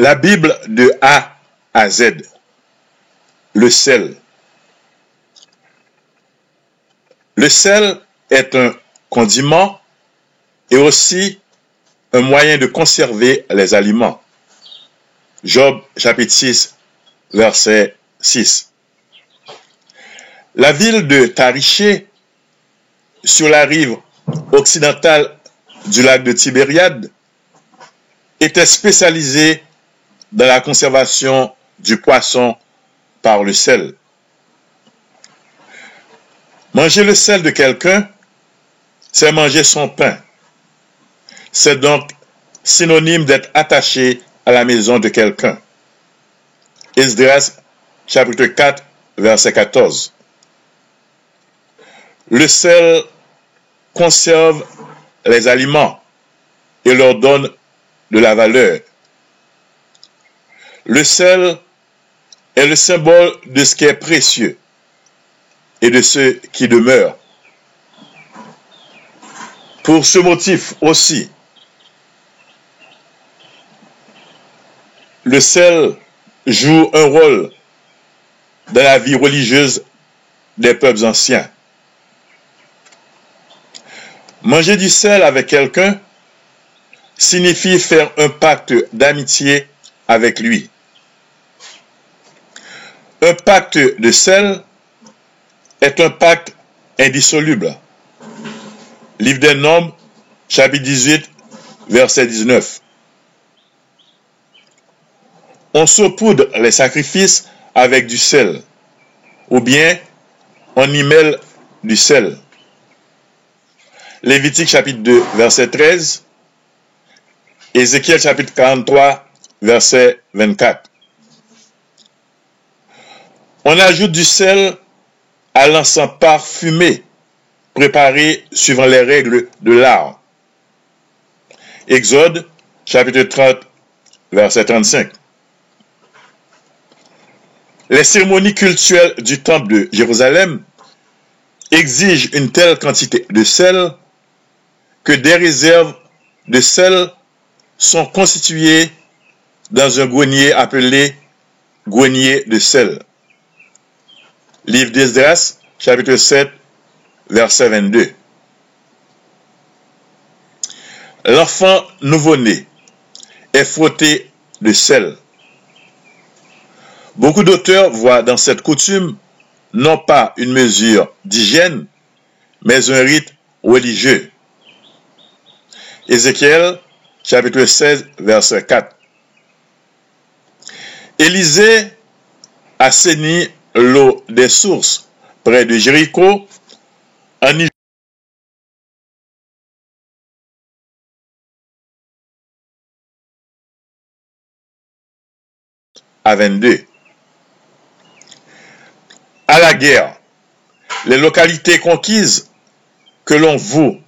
La Bible de A à Z. Le sel. Le sel est un condiment et aussi un moyen de conserver les aliments. Job chapitre 6, verset 6. La ville de Tariché, sur la rive occidentale du lac de Tibériade, était spécialisée dans la conservation du poisson par le sel. Manger le sel de quelqu'un, c'est manger son pain. C'est donc synonyme d'être attaché à la maison de quelqu'un. Esdras, chapitre 4, verset 14. Le sel conserve les aliments et leur donne de la valeur. Le sel est le symbole de ce qui est précieux et de ce qui demeure. Pour ce motif aussi, le sel joue un rôle dans la vie religieuse des peuples anciens. Manger du sel avec quelqu'un signifie faire un pacte d'amitié avec lui. Un pacte de sel est un pacte indissoluble. Livre des Nombres, chapitre 18, verset 19. On saupoudre les sacrifices avec du sel, ou bien on y mêle du sel. Lévitique chapitre 2, verset 13. Ézéchiel chapitre 43, verset 24. On ajoute du sel à l'encens parfumé préparé suivant les règles de l'art. Exode chapitre 30, verset 35. Les cérémonies cultuelles du temple de Jérusalem exigent une telle quantité de sel que des réserves de sel sont constituées dans un grenier appelé grenier de sel. Livre d'Esdras, chapitre 7, verset 22. L'enfant nouveau-né est frotté de sel. Beaucoup d'auteurs voient dans cette coutume non pas une mesure d'hygiène, mais un rite religieux. Ézéchiel, chapitre 16, verset 4. Élisée assainit l'eau des sources près de Jéricho en y à 22. À la guerre, les localités conquises que l'on voue